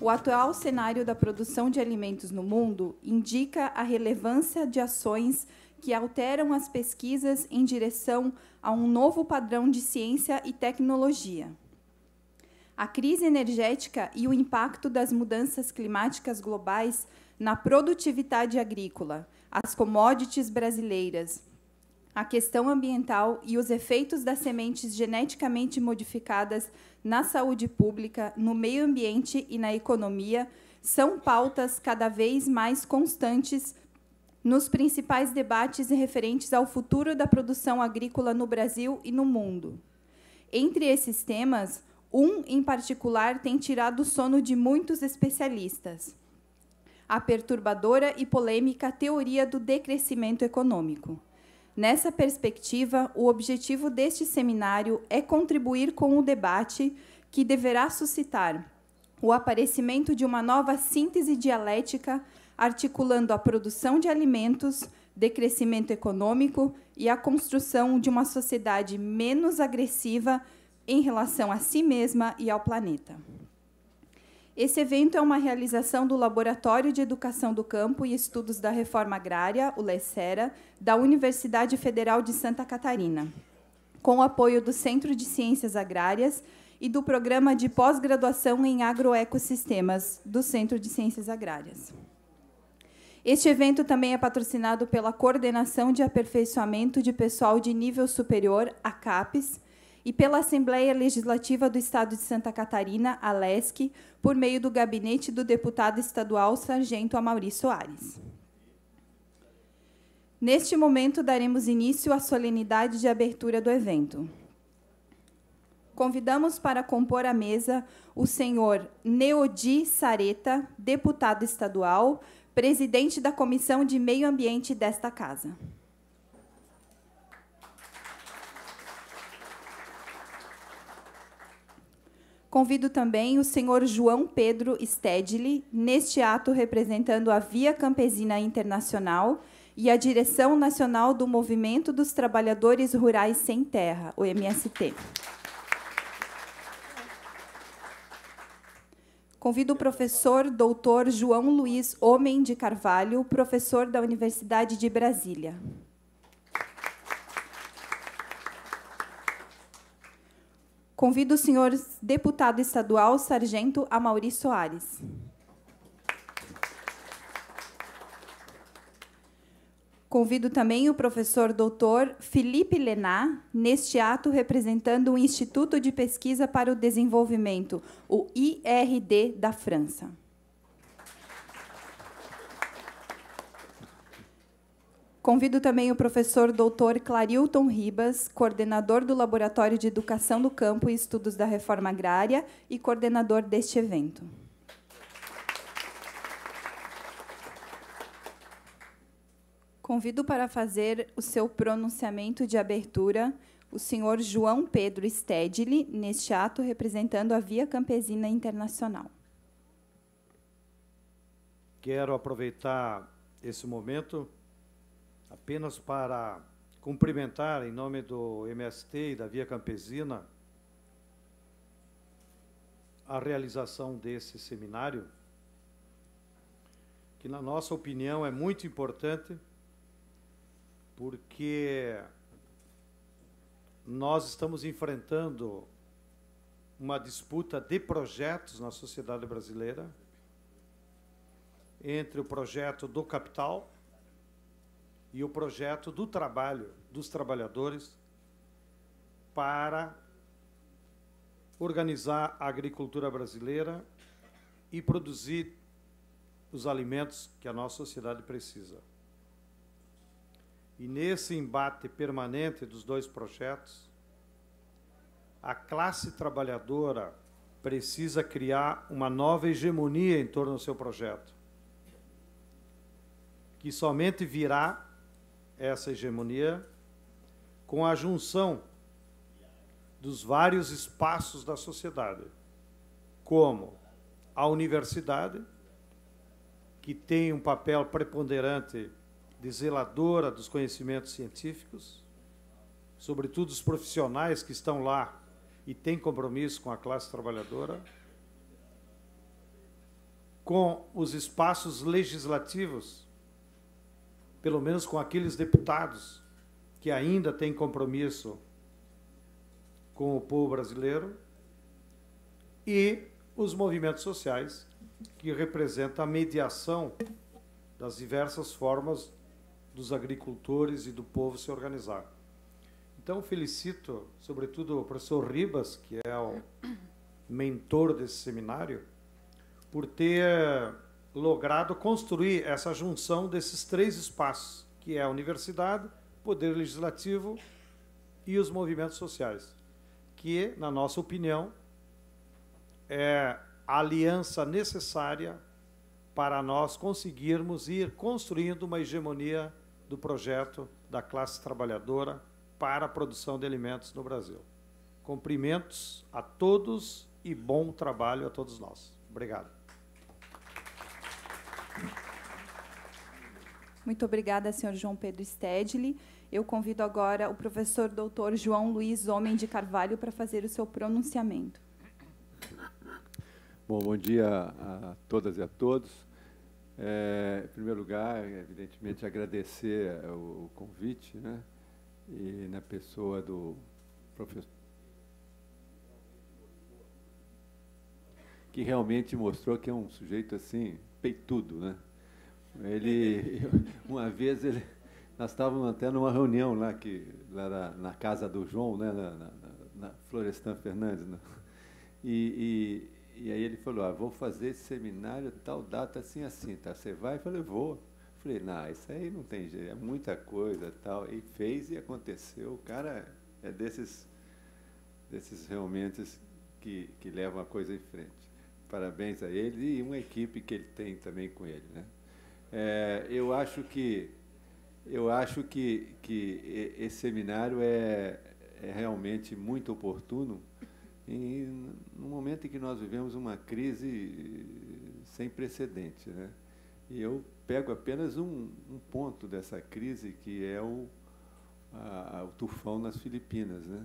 O atual cenário da produção de alimentos no mundo indica a relevância de ações que alteram as pesquisas em direção a um novo padrão de ciência e tecnologia. A crise energética e o impacto das mudanças climáticas globais na produtividade agrícola, as commodities brasileiras, a questão ambiental e os efeitos das sementes geneticamente modificadas na saúde pública, no meio ambiente e na economia são pautas cada vez mais constantes nos principais debates referentes ao futuro da produção agrícola no Brasil e no mundo. Entre esses temas, um em particular tem tirado o sono de muitos especialistas: a perturbadora e polêmica teoria do decrescimento econômico. Nessa perspectiva, o objetivo deste seminário é contribuir com o debate que deverá suscitar o aparecimento de uma nova síntese dialética, articulando a produção de alimentos, decrescimento econômico e a construção de uma sociedade menos agressiva em relação a si mesma e ao planeta. Esse evento é uma realização do Laboratório de Educação do Campo e Estudos da Reforma Agrária, o LECERA, da Universidade Federal de Santa Catarina, com o apoio do Centro de Ciências Agrárias e do Programa de Pós-Graduação em Agroecossistemas, do Centro de Ciências Agrárias. Este evento também é patrocinado pela Coordenação de Aperfeiçoamento de Pessoal de Nível Superior, a CAPES, e pela Assembleia Legislativa do Estado de Santa Catarina, a LESC, por meio do gabinete do deputado estadual Sargento Amaury Soares. Neste momento, daremos início à solenidade de abertura do evento. Convidamos para compor a mesa o senhor Neodi Sareta, deputado estadual, presidente da Comissão de Meio Ambiente desta Casa. Convido também o senhor João Pedro Stedley, neste ato representando a Via Campesina Internacional e a Direção Nacional do Movimento dos Trabalhadores Rurais Sem Terra, o MST. Convido o professor doutor João Luiz Homem de Carvalho, professor da Universidade de Brasília. Convido o senhor deputado estadual Sargento Amaury Soares. Convido também o professor doutor Felipe Lenat, neste ato representando o Instituto de Pesquisa para o Desenvolvimento, o IRD da França. Convido também o professor doutor Clarilton Ribas, coordenador do Laboratório de Educação do Campo e Estudos da Reforma Agrária e coordenador deste evento. Convido para fazer o seu pronunciamento de abertura o senhor João Pedro Stedley, neste ato representando a Via Campesina Internacional. Quero aproveitar esse momento apenas para cumprimentar, em nome do MST e da Via Campesina, a realização desse seminário, que, na nossa opinião, é muito importante, porque nós estamos enfrentando uma disputa de projetos na sociedade brasileira, entre o projeto do capital e o projeto do trabalho, dos trabalhadores, para organizar a agricultura brasileira e produzir os alimentos que a nossa sociedade precisa. E nesse embate permanente dos dois projetos, a classe trabalhadora precisa criar uma nova hegemonia em torno do seu projeto, que somente virá essa hegemonia com a junção dos vários espaços da sociedade, como a universidade, que tem um papel preponderante de zeladora dos conhecimentos científicos, sobretudo os profissionais que estão lá e têm compromisso com a classe trabalhadora, com os espaços legislativos, pelo menos com aqueles deputados que ainda têm compromisso com o povo brasileiro, e os movimentos sociais, que representam a mediação das diversas formas dos agricultores e do povo se organizar. Então, felicito, sobretudo, o professor Ribas, que é o mentor desse seminário, por ter logrado construir essa junção desses três espaços, que é a universidade, poder legislativo e os movimentos sociais, que, na nossa opinião, é a aliança necessária para nós conseguirmos ir construindo uma hegemonia do projeto da classe trabalhadora para a produção de alimentos no Brasil. Cumprimentos a todos e bom trabalho a todos nós. Obrigado. Muito obrigada, senhor João Pedro Stedley. Eu convido agora o professor doutor João Luiz Homem de Carvalho para fazer o seu pronunciamento. Bom dia a todas e a todos. Em primeiro lugar, evidentemente, agradecer o convite, né? E na pessoa do professor, que realmente mostrou que é um sujeito assim, peitudo, né? Uma vez, nós estávamos até numa reunião lá, lá na casa do João, né? na Florestan Fernandes, né? E aí ele falou, vou fazer esse seminário, tal data, assim, assim, tá? Você vai? Eu falei, vou. Falei, não, isso aí não tem jeito, é muita coisa, tal. E fez e aconteceu. O cara é desses realmente que levam a coisa em frente. Parabéns a ele e uma equipe que ele tem também com ele, né? Eu acho que esse seminário é realmente muito oportuno no momento em que nós vivemos uma crise sem precedente, né? E eu pego apenas um ponto dessa crise, que é o tufão nas Filipinas, né?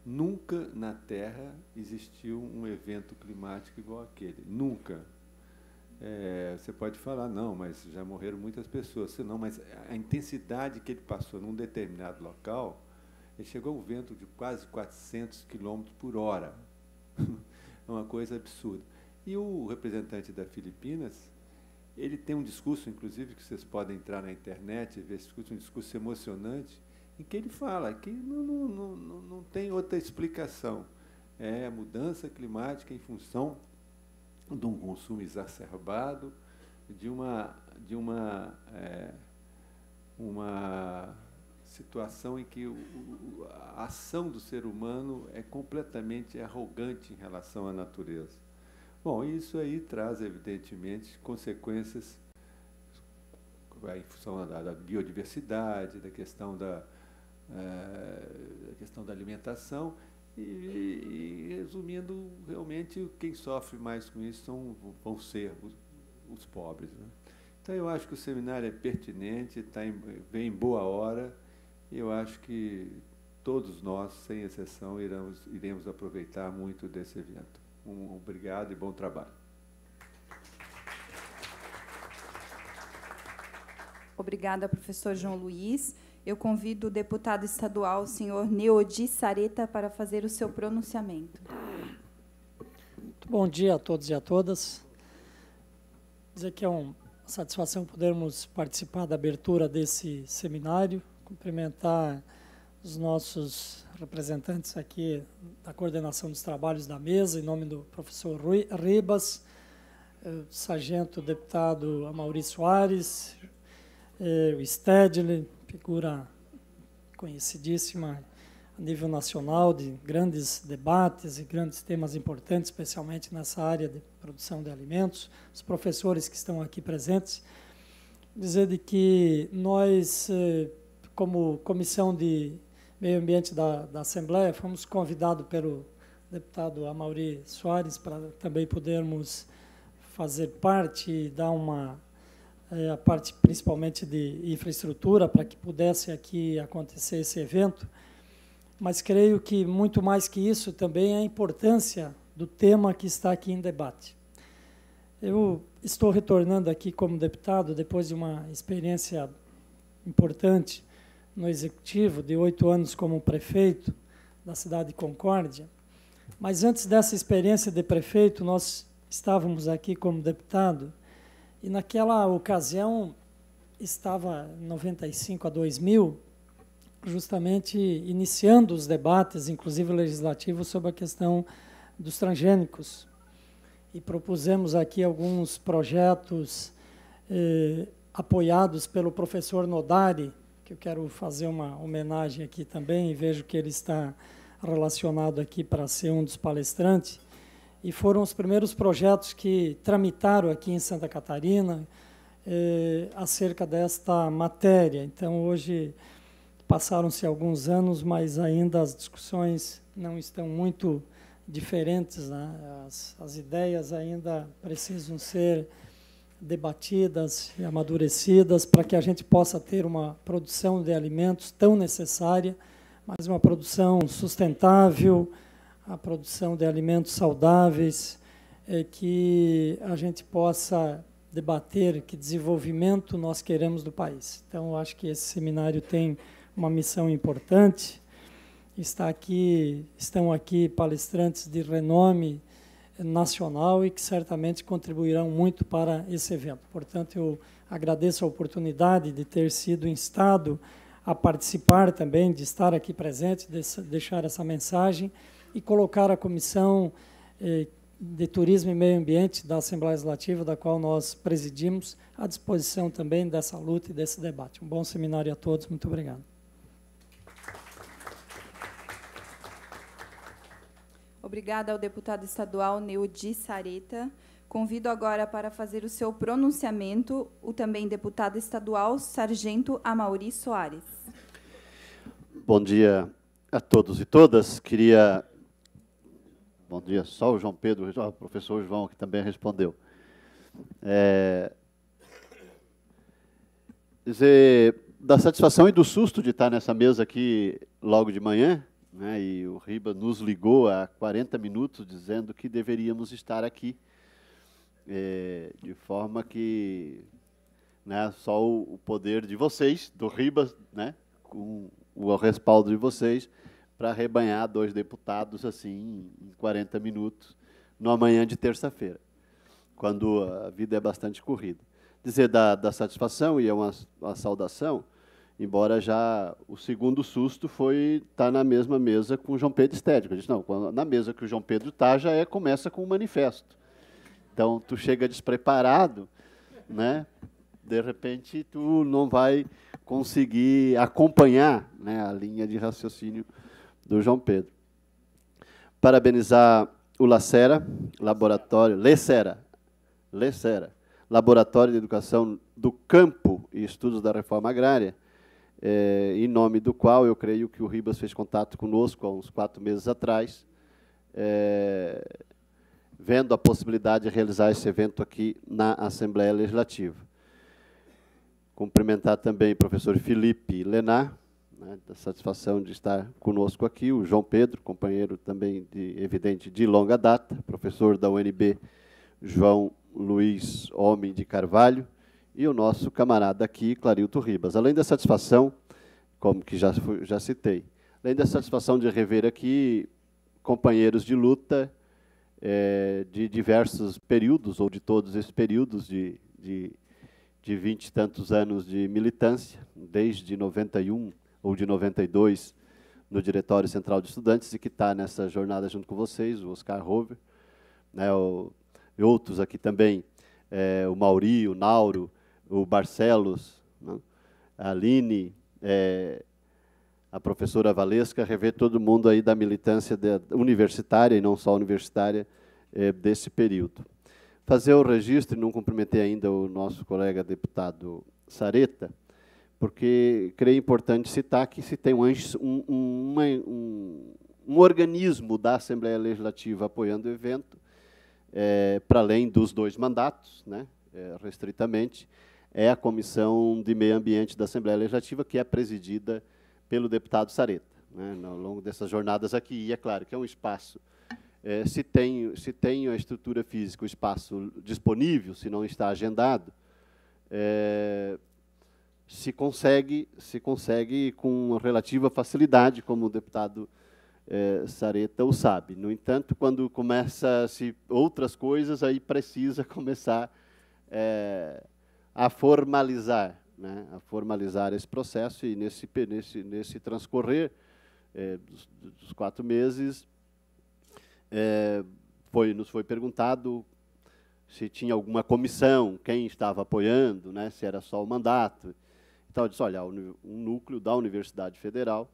Nunca na Terra existiu um evento climático igual aquele. Nunca. Você pode falar, não, mas já morreram muitas pessoas. Não, mas a intensidade que ele passou num determinado local, ele chegou a um vento de quase 400 km por hora. É uma coisa absurda. E o representante da Filipinas, ele tem um discurso, inclusive, que vocês podem entrar na internet e ver esse discurso, um discurso emocionante, em que ele fala que não tem outra explicação. É a mudança climática em função de um consumo exacerbado, de uma situação em que a ação do ser humano é completamente arrogante em relação à natureza. Bom, isso aí traz, evidentemente, consequências em função da biodiversidade, da questão da alimentação, e resumindo, realmente, quem sofre mais com isso vão ser os pobres, né? Então, eu acho que o seminário é pertinente, vem em boa hora, e eu acho que todos nós, sem exceção, iremos aproveitar muito desse evento. Obrigado e bom trabalho. Obrigada, professor João Luiz. Eu convido o deputado estadual, o senhor Neodi Sareta, para fazer o seu pronunciamento. Muito bom dia a todos e a todas. Dizer que é uma satisfação podermos participar da abertura desse seminário, cumprimentar os nossos representantes aqui da coordenação dos trabalhos da mesa, em nome do professor Ribas, sargento deputado Amaury Soares, o Stedley, figura conhecidíssima a nível nacional, de grandes debates e grandes temas importantes, especialmente nessa área de produção de alimentos, os professores que estão aqui presentes. Dizer de que nós, como Comissão de Meio Ambiente da Assembleia, fomos convidados pelo deputado Amaury Soares para também podermos fazer parte e dar a parte principalmente de infraestrutura para que pudesse aqui acontecer esse evento, mas creio que muito mais que isso também é a importância do tema que está aqui em debate. Eu estou retornando aqui como deputado depois de uma experiência importante no Executivo, de 8 anos como prefeito da cidade de Concórdia. Mas antes dessa experiência de prefeito, nós estávamos aqui como deputado, e naquela ocasião estava, em 95 a 2000, justamente iniciando os debates, inclusive legislativos, sobre a questão dos transgênicos. E propusemos aqui alguns projetos apoiados pelo professor Nodari, que eu quero fazer uma homenagem aqui também, e vejo que ele está relacionado aqui para ser um dos palestrantes. E foram os primeiros projetos que tramitaram aqui em Santa Catarina acerca desta matéria. Então, hoje, passaram-se alguns anos, mas ainda as discussões não estão muito diferentes, né? As ideias ainda precisam ser debatidas e amadurecidas para que a gente possa ter uma produção de alimentos tão necessária, mas uma produção sustentável, a produção de alimentos saudáveis, que a gente possa debater que desenvolvimento nós queremos do país. Então, eu acho que esse seminário tem uma missão importante. Estão aqui palestrantes de renome nacional e que certamente contribuirão muito para esse evento. Portanto, eu agradeço a oportunidade de ter sido instado a participar também, de estar aqui presente, de deixar essa mensagem e colocar a Comissão de Turismo e Meio Ambiente da Assembleia Legislativa, da qual nós presidimos, à disposição também dessa luta e desse debate. Um bom seminário a todos. Muito obrigado. Obrigada ao deputado estadual Neudi Sareta. Convido agora para fazer o seu pronunciamento o também deputado estadual Sargento Amaury Soares. Bom dia a todos e todas. Bom dia, só o João Pedro, o professor João, que também respondeu. Dizer da satisfação e do susto de estar nessa mesa aqui logo de manhã, né, e o Ribas nos ligou há 40 minutos dizendo que deveríamos estar aqui, de forma que, né, só o poder de vocês, do Ribas, né, com o respaldo de vocês, para arrebanhar 2 deputados assim em 40 minutos, numa manhã de terça-feira, quando a vida é bastante corrida. Dizer da satisfação, e é uma saudação, embora já o segundo susto foi estar na mesma mesa com o João Pedro Estético. Eu disse, não, na mesa que o João Pedro está, começa com o manifesto. Então, tu chega despreparado, né? De repente, tu não vai conseguir acompanhar, né, a linha de raciocínio do João Pedro. Parabenizar o LECERA, Laboratório de Educação do Campo e Estudos da Reforma Agrária, em nome do qual eu creio que o Ribas fez contato conosco há uns 4 meses atrás, vendo a possibilidade de realizar esse evento aqui na Assembleia Legislativa. Cumprimentar também o professor Felipe Lenar, né, da satisfação de estar conosco aqui, o João Pedro, companheiro também, evidente, de longa data, professor da UNB, João Luiz Homem de Carvalho, e o nosso camarada aqui, Clarilto Ribas. Além da satisfação, como que já citei, além da satisfação de rever aqui companheiros de luta de diversos períodos, ou de todos esses períodos de 20 e tantos anos de militância, desde 91 ou de 92, no Diretório Central de Estudantes, e que está nessa jornada junto com vocês, o Oscar Rover, né, e outros aqui também, o Mauri, o Nauro, o Barcelos, né, a Aline, a professora Valesca, rever todo mundo aí da militância universitária, e não só universitária, desse período. Fazer o registro, e não cumprimentei ainda o nosso colega deputado Sareta, porque creio importante citar que se tem um organismo da Assembleia Legislativa apoiando o evento, para além dos 2 mandatos, né, restritamente, é a Comissão de Meio Ambiente da Assembleia Legislativa, que é presidida pelo deputado Sareta, né, ao longo dessas jornadas aqui. E é claro que é um espaço se tem a estrutura física, o espaço disponível, se não está agendado, se consegue com relativa facilidade, como o deputado Sareta o sabe. No entanto, quando começa-se outras coisas, aí precisa começar a formalizar, né, a formalizar esse processo, e nesse transcorrer dos 4 meses, nos foi perguntado se tinha alguma comissão, quem estava apoiando, né, se era só o mandato. Então, eu disse, olha, um núcleo da Universidade Federal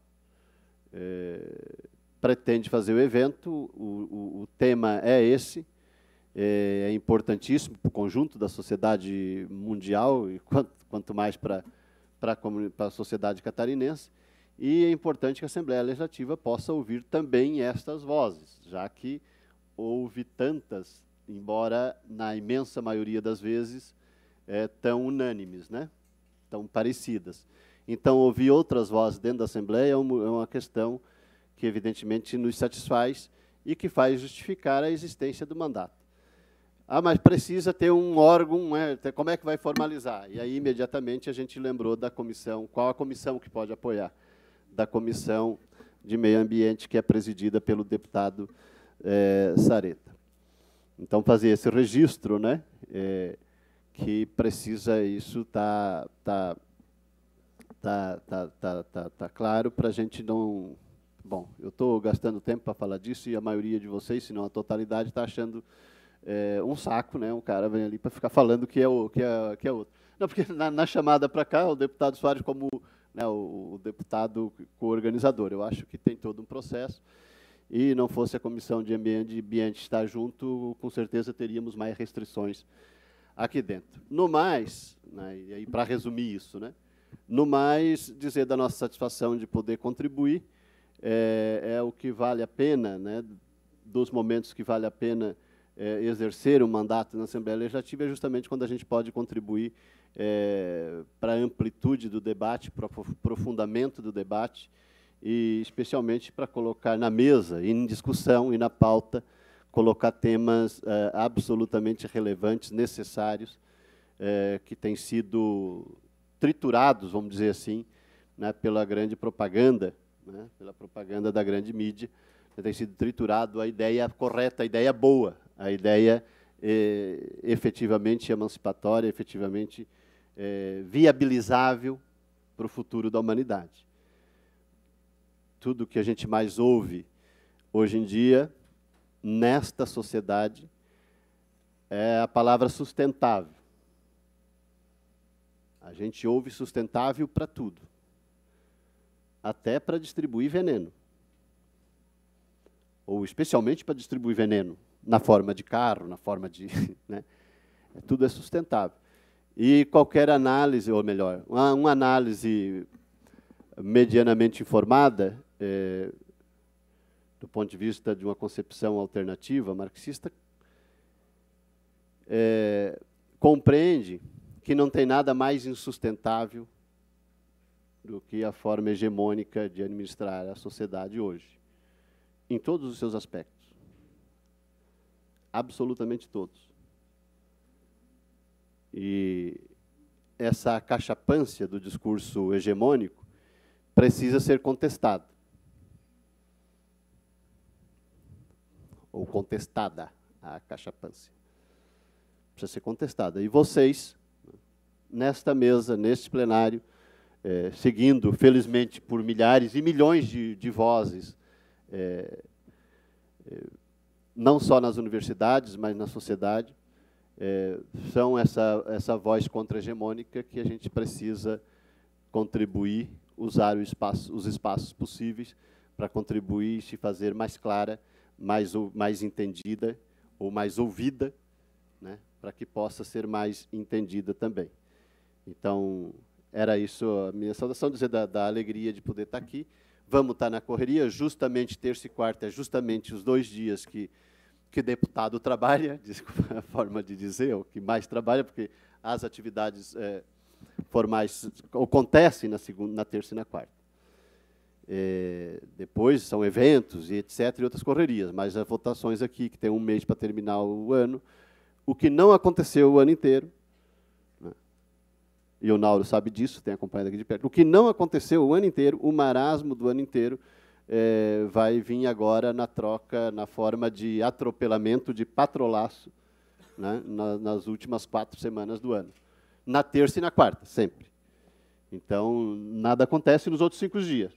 pretende fazer o evento, o tema é esse, é importantíssimo para o conjunto da sociedade mundial, e quanto mais para a sociedade catarinense, e é importante que a Assembleia Legislativa possa ouvir também estas vozes, já que houve tantas, embora na imensa maioria das vezes tão unânimes, né? Tão parecidas. Então, ouvir outras vozes dentro da Assembleia é uma questão que, evidentemente, nos satisfaz e que faz justificar a existência do mandato. Mas precisa ter um órgão, como é que vai formalizar? E aí, imediatamente, a gente lembrou da comissão, qual a comissão que pode apoiar? Da Comissão de Meio Ambiente, que é presidida pelo deputado Sareta. Então, fazer esse registro, né, que precisa, isso tá claro para a gente não... Bom, eu estou gastando tempo para falar disso, e a maioria de vocês, se não a totalidade, está achando um saco, né? Um cara vem ali para ficar falando que é outro. Não, porque na chamada para cá, o deputado Soares, como, né, o deputado coorganizador, eu acho que tem todo um processo, e não fosse a Comissão de Ambiente estar junto, com certeza teríamos mais restrições aqui dentro. No mais, né, e aí para resumir isso, né, no mais, dizer da nossa satisfação de poder contribuir, é o que vale a pena, né, dos momentos que vale a pena exercer um mandato na Assembleia Legislativa, é justamente quando a gente pode contribuir para a amplitude do debate, para o aprofundamento do debate, e especialmente para colocar na mesa, em discussão e na pauta, colocar temas absolutamente relevantes, necessários, que têm sido triturados, vamos dizer assim, né, pela grande propaganda, né, pela propaganda da grande mídia, tem sido triturado a ideia correta, a ideia boa, a ideia efetivamente emancipatória, efetivamente viabilizável para o futuro da humanidade. Tudo que a gente mais ouve hoje em dia, nesta sociedade, é a palavra sustentável. A gente ouve sustentável para tudo, até para distribuir veneno, ou especialmente para distribuir veneno, na forma de carro, na forma de... né? Tudo é sustentável. E qualquer análise, ou melhor, uma análise medianamente informada, do ponto de vista de uma concepção alternativa marxista, compreende que não tem nada mais insustentável do que a forma hegemônica de administrar a sociedade hoje, em todos os seus aspectos, absolutamente todos. E essa acachapância do discurso hegemônico precisa ser contestada, ou contestada, a acachapância. Precisa ser contestada. E vocês, nesta mesa, neste plenário, seguindo, felizmente, por milhares e milhões de vozes, não só nas universidades, mas na sociedade, são essa voz contra-hegemônica que a gente precisa contribuir, usar os espaços possíveis para contribuir e se fazer mais clara, mais entendida ou mais ouvida, né, para que possa ser mais entendida também. Então, era isso a minha saudação, dizer da alegria de poder estar aqui. Vamos estar na correria, justamente terça e quarta, é justamente os 2 dias que deputado trabalha, desculpa a forma de dizer, o que mais trabalha, porque as atividades formais acontecem na terça e na quarta. Depois são eventos e etc. e outras correrias, mas as votações aqui, que tem um mês para terminar o ano, o que não aconteceu o ano inteiro, né? E o Nauro sabe disso, tem acompanhado aqui de perto, o que não aconteceu o ano inteiro, o marasmo do ano inteiro, vai vir agora na troca, na forma de atropelamento de patrolaço, né, nas últimas 4 semanas do ano. Na terça e na quarta, sempre. Então, nada acontece nos outros 5 dias.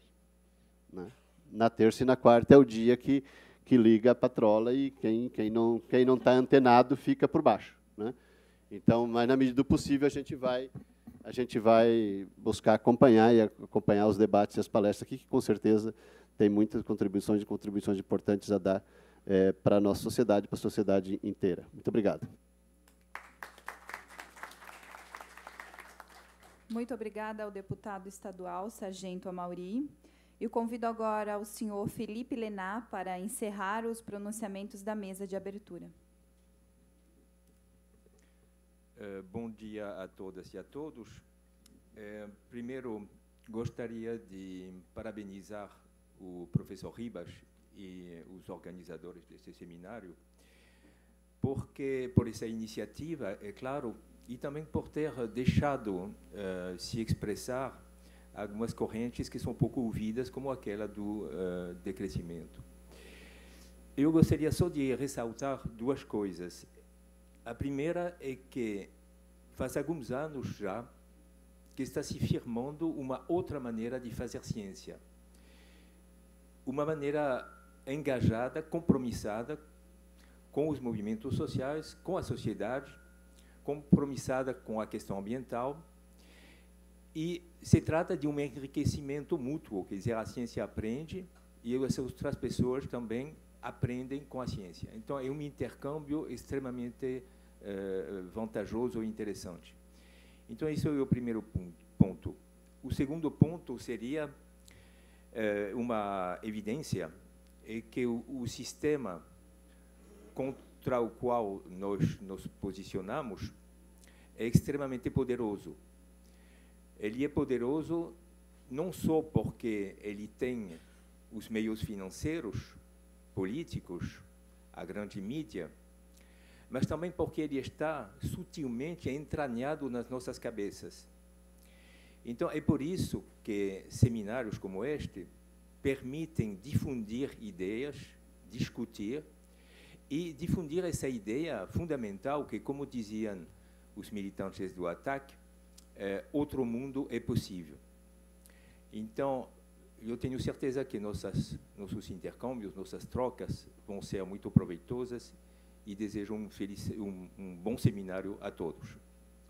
Né? Na terça e na quarta é o dia que liga a patrola e quem não está antenado fica por baixo. Né? Então, mas na medida do possível, a gente vai buscar acompanhar os debates e as palestras aqui, que com certeza tem muitas contribuições importantes a dar para a nossa sociedade, para a sociedade inteira. Muito obrigado. Muito obrigada ao deputado estadual Sargento Amaury. Eu convido agora o senhor Felipe Lenar para encerrar os pronunciamentos da mesa de abertura. Bom dia a todas e a todos. Primeiro, gostaria de parabenizar o professor Ribas e os organizadores desse seminário, porque por essa iniciativa, é claro, e também por ter deixado se expressar algumas correntes que são pouco ouvidas, como aquela do decrescimento. Eu gostaria só de ressaltar 2 coisas. A primeira é que faz alguns anos já que está se firmando uma outra maneira de fazer ciência. Uma maneira engajada, compromissada com os movimentos sociais, com a sociedade, compromissada com a questão ambiental. E se trata de um enriquecimento mútuo, quer dizer, a ciência aprende e as outras pessoas também aprendem com a ciência. Então, é um intercâmbio extremamente vantajoso e interessante. Então, esse é o primeiro ponto. O segundo ponto seria uma evidência, é que o sistema contra o qual nós nos posicionamos é extremamente poderoso. Ele é poderoso não só porque ele tem os meios financeiros, políticos, a grande mídia, mas também porque ele está sutilmente entranhado nas nossas cabeças. Então, é por isso que seminários como este permitem difundir ideias, discutir, e difundir essa ideia fundamental que, como diziam os militantes do ataque, outro mundo é possível. Então, eu tenho certeza que nossos intercâmbios, nossas trocas vão ser muito proveitosas e desejo um bom seminário a todos.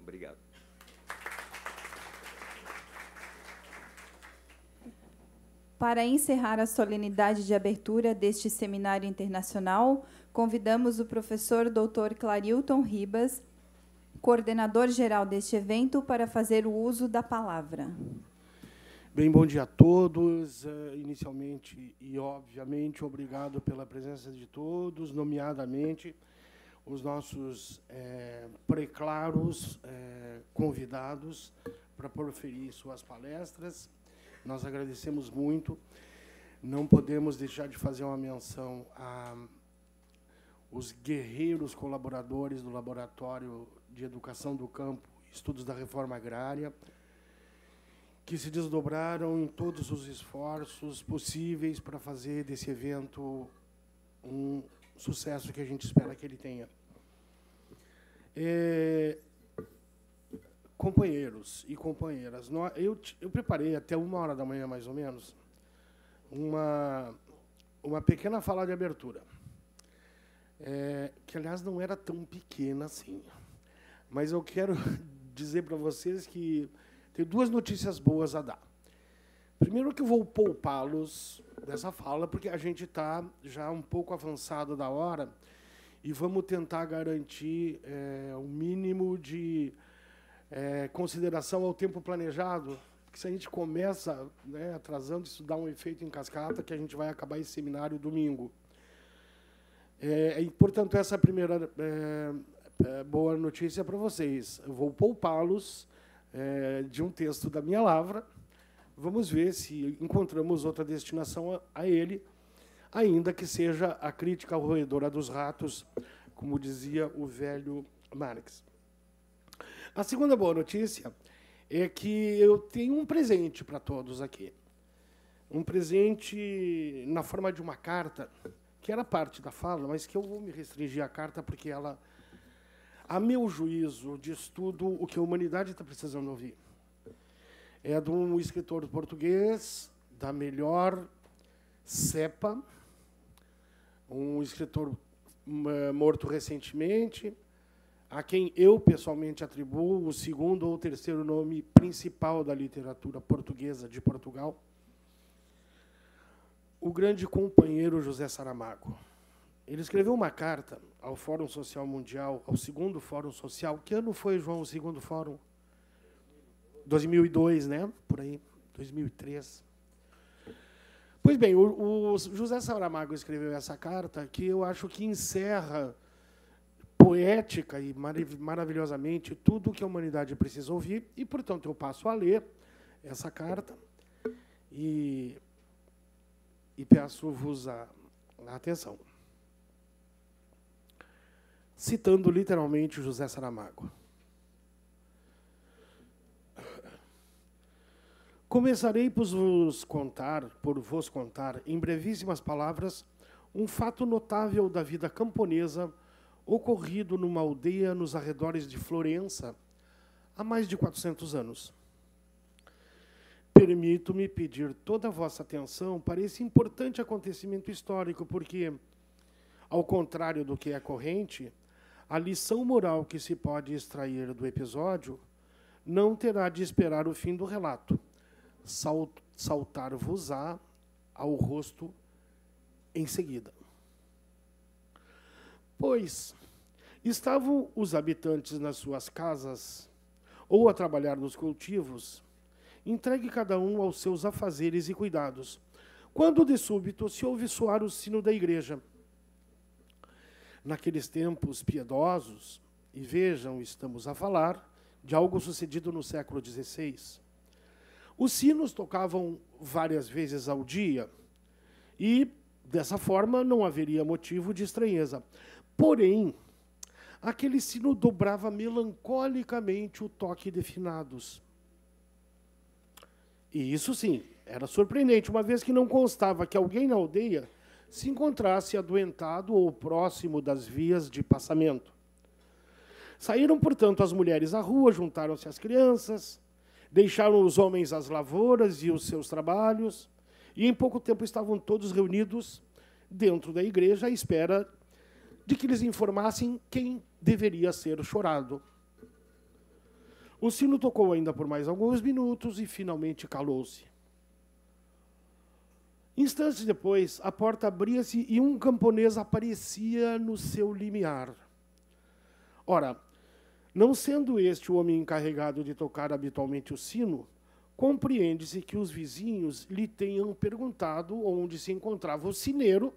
Obrigado. Para encerrar a solenidade de abertura deste seminário internacional, convidamos o professor Dr. Clarilton Ribas, coordenador-geral deste evento, para fazer o uso da palavra. Bem, bom dia a todos. Inicialmente e, obviamente, obrigado pela presença de todos, nomeadamente os nossos preclaros convidados para proferir suas palestras. Nós agradecemos muito. Não podemos deixar de fazer uma menção aos guerreiros colaboradores do Laboratório de Educação do Campo, Estudos da Reforma Agrária, que se desdobraram em todos os esforços possíveis para fazer desse evento um sucesso que a gente espera que ele tenha. Companheiros e companheiras, eu preparei até 1h da manhã, mais ou menos, uma pequena fala de abertura, que, aliás, não era tão pequena assim. Mas eu quero dizer para vocês que tem 2 notícias boas a dar. Primeiro, que eu vou poupá-los dessa fala, porque a gente está já um pouco avançado da hora e vamos tentar garantir o mínimo de consideração ao tempo planejado, porque se a gente começa atrasando, isso dá um efeito em cascata, que a gente vai acabar esse seminário domingo. Portanto, essa é a primeira boa notícia para vocês. Eu vou poupá-los de um texto da minha lavra, vamos ver se encontramos outra destinação a ele, ainda que seja a crítica roedora dos ratos, como dizia o velho Marx. A segunda boa notícia é que eu tenho um presente para todos aqui. Um presente na forma de uma carta, que era parte da fala, mas que eu vou me restringir à carta porque ela, a meu juízo, diz tudo o que a humanidade está precisando ouvir. É de um escritor português da melhor cepa, um escritor morto recentemente, a quem eu pessoalmente atribuo o segundo ou terceiro nome principal da literatura portuguesa de Portugal, o grande companheiro José Saramago. Ele escreveu uma carta ao Fórum Social Mundial, ao segundo Fórum Social. Que ano foi, João, o segundo Fórum? 2002, né? Por aí, 2003. Pois bem, o José Saramago escreveu essa carta que eu acho que encerra poética e maravilhosamente tudo o que a humanidade precisa ouvir, e, portanto, eu passo a ler essa carta e peço-vos a atenção. Citando literalmente José Saramago. Começarei por vos contar, em brevíssimas palavras, um fato notável da vida camponesa ocorrido numa aldeia nos arredores de Florença há mais de 400 anos. Permito-me pedir toda a vossa atenção para esse importante acontecimento histórico, porque, ao contrário do que é corrente, a lição moral que se pode extrair do episódio não terá de esperar o fim do relato, saltar-vos-á ao rosto em seguida. Pois estavam os habitantes nas suas casas ou a trabalhar nos cultivos, entregue cada um aos seus afazeres e cuidados, quando de súbito se ouve soar o sino da igreja. Naqueles tempos piedosos, e vejam, estamos a falar de algo sucedido no século XVI, os sinos tocavam várias vezes ao dia e, dessa forma, não haveria motivo de estranheza. Porém, aquele sino dobrava melancolicamente o toque de finados. E isso, sim, era surpreendente, uma vez que não constava que alguém na aldeia se encontrasse adoentado ou próximo das vias de passamento. Saíram, portanto, as mulheres à rua, juntaram-se as crianças, deixaram os homens as lavouras e os seus trabalhos, e em pouco tempo estavam todos reunidos dentro da igreja à espera de que lhes informassem quem deveria ser chorado. O sino tocou ainda por mais alguns minutos e finalmente calou-se. Instantes depois, a porta abria-se e um camponês aparecia no seu limiar. Ora, não sendo este o homem encarregado de tocar habitualmente o sino, compreende-se que os vizinhos lhe tenham perguntado onde se encontrava o sineiro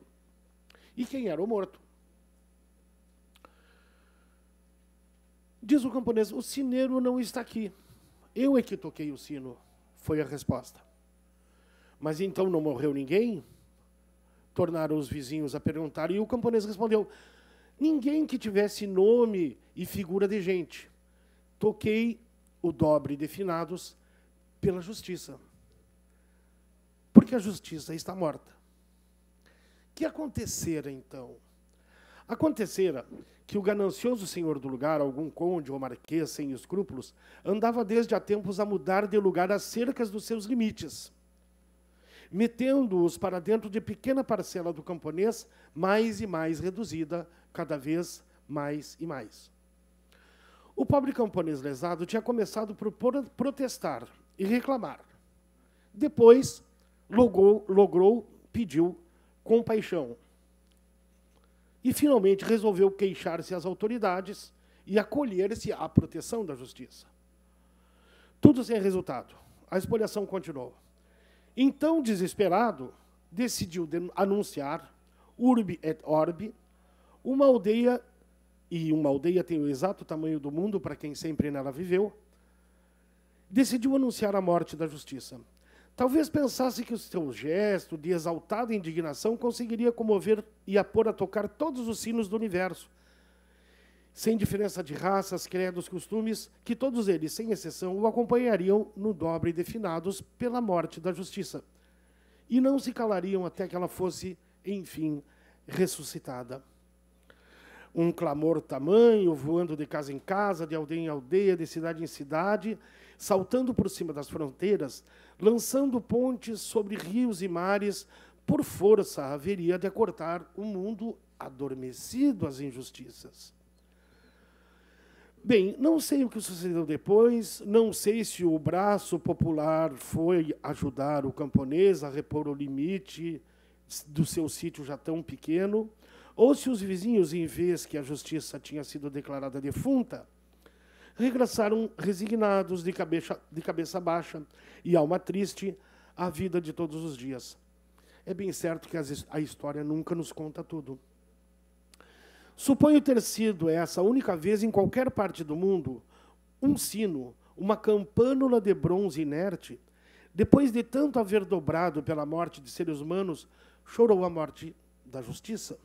e quem era o morto. Diz o camponês: o sineiro não está aqui. Eu é que toquei o sino, foi a resposta. Mas então não morreu ninguém? Tornaram os vizinhos a perguntar, e o camponês respondeu: ninguém que tivesse nome e figura de gente. Toquei o dobre de finados pela justiça. Porque a justiça está morta. Que acontecera, então? Acontecera que o ganancioso senhor do lugar, algum conde ou marquês sem escrúpulos, andava desde há tempos a mudar de lugar as cercas dos seus limites, metendo-os para dentro de pequena parcela do camponês, mais e mais reduzida, cada vez mais e mais. O pobre camponês lesado tinha começado por protestar e reclamar. Depois, pediu compaixão. E, finalmente, resolveu queixar-se às autoridades e acolher-se à proteção da justiça. Tudo sem resultado. A expoliação continuou. Então, desesperado, decidiu anunciar, urbi et orbi, uma aldeia, e uma aldeia tem o exato tamanho do mundo para quem sempre nela viveu, decidiu anunciar a morte da justiça. Talvez pensasse que o seu gesto de exaltada indignação conseguiria comover e a pôr a tocar todos os sinos do universo, sem diferença de raças, credos, costumes, que todos eles, sem exceção, o acompanhariam no dobre de finados pela morte da justiça, e não se calariam até que ela fosse, enfim, ressuscitada. Um clamor tamanho, voando de casa em casa, de aldeia em aldeia, de cidade em cidade, saltando por cima das fronteiras, lançando pontes sobre rios e mares, por força haveria de acortar o mundo adormecido às injustiças. Bem, não sei o que sucedeu depois, não sei se o braço popular foi ajudar o camponês a repor o limite do seu sítio já tão pequeno, ou se os vizinhos, em vez que a justiça tinha sido declarada defunta, regressaram resignados, de cabeça baixa e alma triste, à vida de todos os dias. É bem certo que a história nunca nos conta tudo. Suponho ter sido essa a única vez em qualquer parte do mundo um sino, uma campânula de bronze inerte, depois de tanto haver dobrado pela morte de seres humanos, chorou a morte da justiça.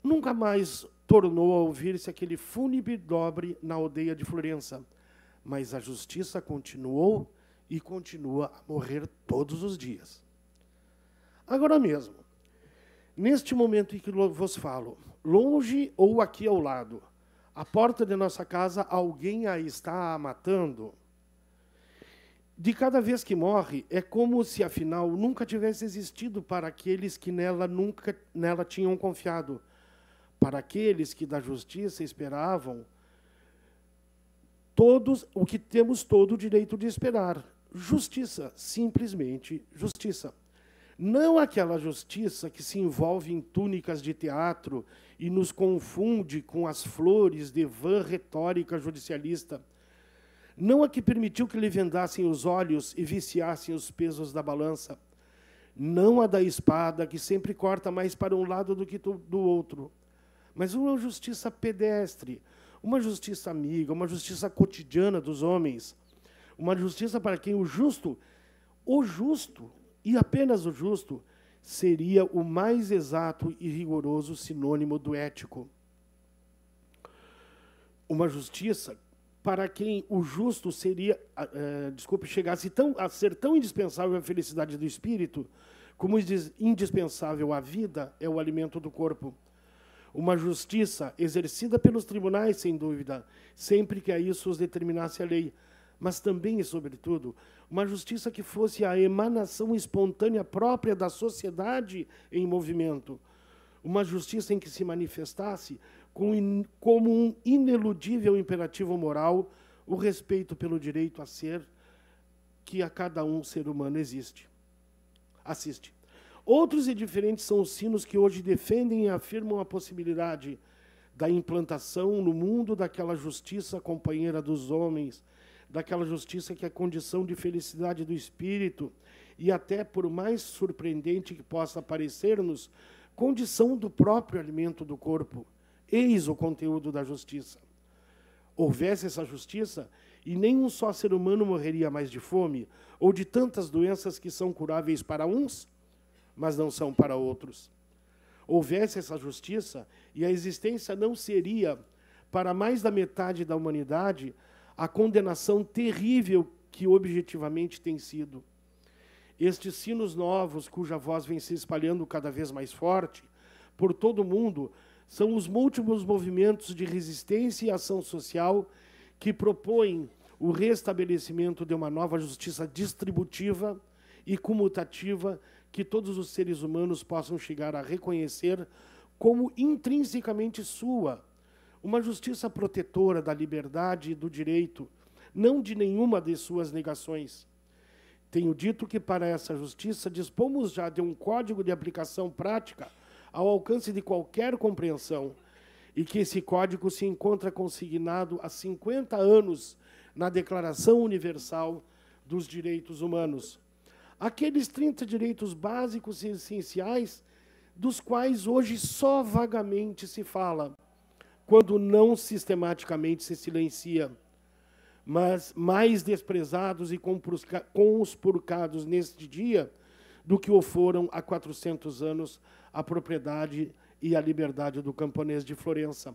Nunca mais tornou a ouvir-se aquele fúnebre dobre na aldeia de Florença, mas a justiça continuou e continua a morrer todos os dias. Agora mesmo, neste momento em que vos falo, longe ou aqui ao lado, à porta de nossa casa, alguém a está matando. De cada vez que morre, é como se, afinal, nunca tivesse existido para aqueles que nela tinham confiado, para aqueles que da justiça esperavam todos o que temos todo o direito de esperar. Justiça, simplesmente justiça. Não aquela justiça que se envolve em túnicas de teatro e nos confunde com as flores de vã retórica judicialista. Não a que permitiu que lhe vendassem os olhos e viciassem os pesos da balança. Não a da espada, que sempre corta mais para um lado do que do outro. Mas uma justiça pedestre, uma justiça amiga, uma justiça cotidiana dos homens, uma justiça para quem o justo, e apenas o justo, seria o mais exato e rigoroso sinônimo do ético. Uma justiça para quem o justo seria, chegasse a ser tão indispensável à felicidade do espírito, como indispensável à vida é o alimento do corpo. Uma justiça exercida pelos tribunais, sem dúvida, sempre que a isso os determinasse a lei, mas também e, sobretudo, uma justiça que fosse a emanação espontânea própria da sociedade em movimento. Uma justiça em que se manifestasse como um ineludível imperativo moral o respeito pelo direito a ser que a cada um ser humano assiste. Outros e diferentes são os sinos que hoje defendem e afirmam a possibilidade da implantação no mundo daquela justiça companheira dos homens, daquela justiça que é condição de felicidade do espírito e até, por mais surpreendente que possa parecer-nos, condição do próprio alimento do corpo. Eis o conteúdo da justiça. Houvesse essa justiça, e nenhum só ser humano morreria mais de fome ou de tantas doenças que são curáveis para uns, mas não são para outros. Houvesse essa justiça, e a existência não seria, para mais da metade da humanidade, a condenação terrível que objetivamente tem sido. Estes sinos novos, cuja voz vem se espalhando cada vez mais forte por todo o mundo, são os múltiplos movimentos de resistência e ação social que propõem o restabelecimento de uma nova justiça distributiva e comutativa que todos os seres humanos possam chegar a reconhecer como intrinsecamente sua, uma justiça protetora da liberdade e do direito, não de nenhuma de suas negações. Tenho dito que para essa justiça dispomos já de um código de aplicação prática ao alcance de qualquer compreensão, e que esse código se encontra consignado há 50 anos na Declaração Universal dos Direitos Humanos. Aqueles 30 direitos básicos e essenciais, dos quais hoje só vagamente se fala, quando não sistematicamente se silencia. mas mais desprezados e conspurcados neste dia do que o foram há 400 anos a propriedade e a liberdade do camponês de Florença.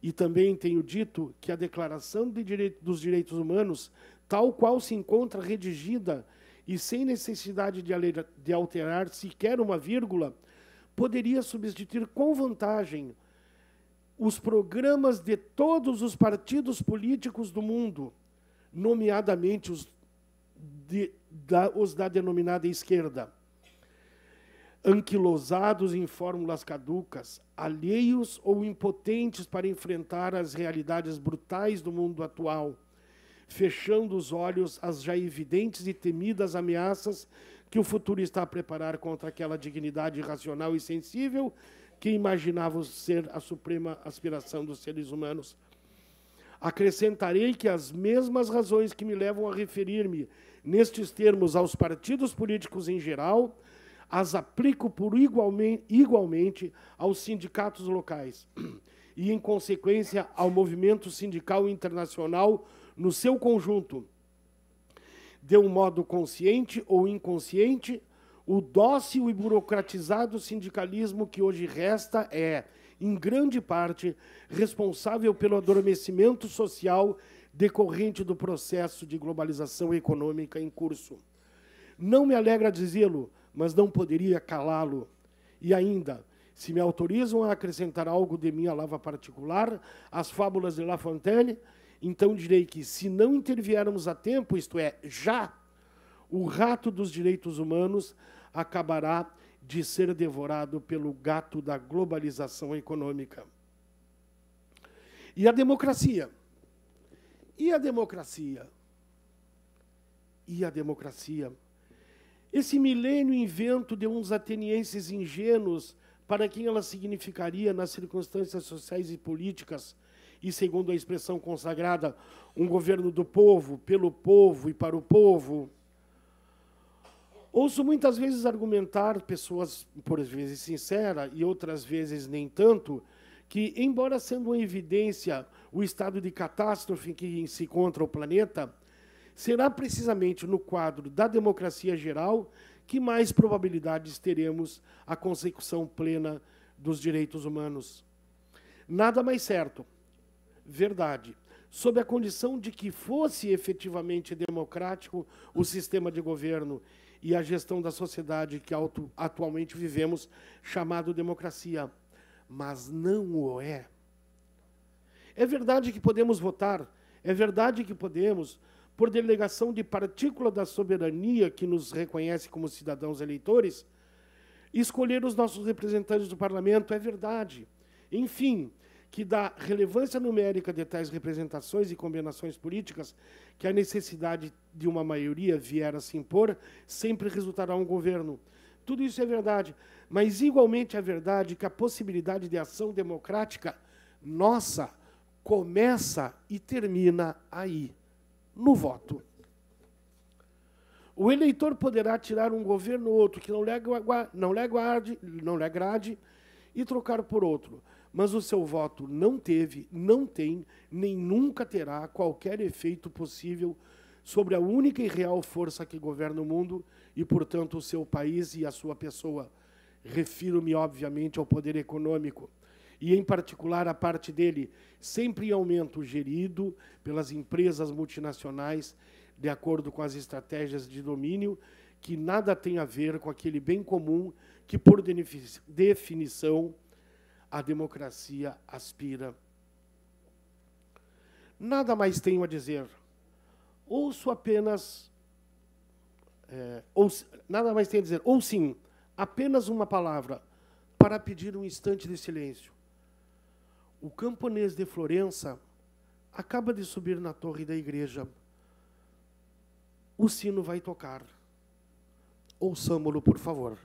E também tenho dito que a Declaração dos Direitos Humanos, tal qual se encontra redigida e sem necessidade de alterar sequer uma vírgula, poderia substituir com vantagem os programas de todos os partidos políticos do mundo, nomeadamente os da denominada esquerda, anquilosados em fórmulas caducas, alheios ou impotentes para enfrentar as realidades brutais do mundo atual, fechando os olhos às já evidentes e temidas ameaças que o futuro está a preparar contra aquela dignidade racional e sensível que imaginavam ser a suprema aspiração dos seres humanos. Acrescentarei que as mesmas razões que me levam a referir-me nestes termos aos partidos políticos em geral, as aplico igualmente aos sindicatos locais e, em consequência, ao movimento sindical internacional no seu conjunto. De um modo consciente ou inconsciente, o dócil e burocratizado sindicalismo que hoje resta é, em grande parte, responsável pelo adormecimento social decorrente do processo de globalização econômica em curso. Não me alegra dizê-lo, mas não poderia calá-lo. E ainda, se me autorizam a acrescentar algo de minha lava particular às fábulas de La Fontaine, então direi que, se não interviermos a tempo, isto é, já, o rato dos direitos humanos acabará de ser devorado pelo gato da globalização econômica. E a democracia? E a democracia? E a democracia? Esse milênio invento de uns atenienses ingênuos para quem ela significaria nas circunstâncias sociais e políticas, e, segundo a expressão consagrada, um governo do povo, pelo povo e para o povo. Ouço muitas vezes argumentar, pessoas, por vezes sinceras e outras vezes nem tanto, que, embora sendo uma evidência o estado de catástrofe em que se encontra o planeta, será precisamente no quadro da democracia geral que mais probabilidades teremos a consecução plena dos direitos humanos. Nada mais certo, verdade, sob a condição de que fosse efetivamente democrático o sistema de governo e a gestão da sociedade que atualmente vivemos, chamado democracia. Mas não o é. É verdade que podemos votar, é verdade que podemos, por delegação de partícula da soberania que nos reconhece como cidadãos eleitores, escolher os nossos representantes do parlamento, é verdade. Enfim, que da relevância numérica de tais representações e combinações políticas, que a necessidade de uma maioria vier a se impor, sempre resultará um governo. Tudo isso é verdade, mas igualmente é verdade que a possibilidade de ação democrática nossa começa e termina aí, no voto. O eleitor poderá tirar um governo ou outro que não lhe agrade e trocar por outro, mas o seu voto não teve, não tem, nem nunca terá qualquer efeito possível sobre a única e real força que governa o mundo e, portanto, o seu país e a sua pessoa. Refiro-me, obviamente, ao poder econômico, e, em particular, a parte dele, sempre em aumento, gerido pelas empresas multinacionais, de acordo com as estratégias de domínio, que nada tem a ver com aquele bem comum que, por definição, a democracia aspira. Nada mais tenho a dizer. Ouço apenas... nada mais tenho a dizer. Ou sim, apenas uma palavra, para pedir um instante de silêncio. O camponês de Florença acaba de subir na torre da igreja. O sino vai tocar. Ouçamo-lo, por favor.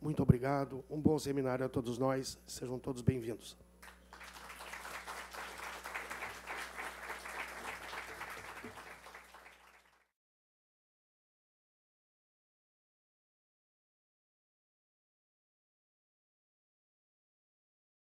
Muito obrigado. Um bom seminário a todos nós. Sejam todos bem-vindos.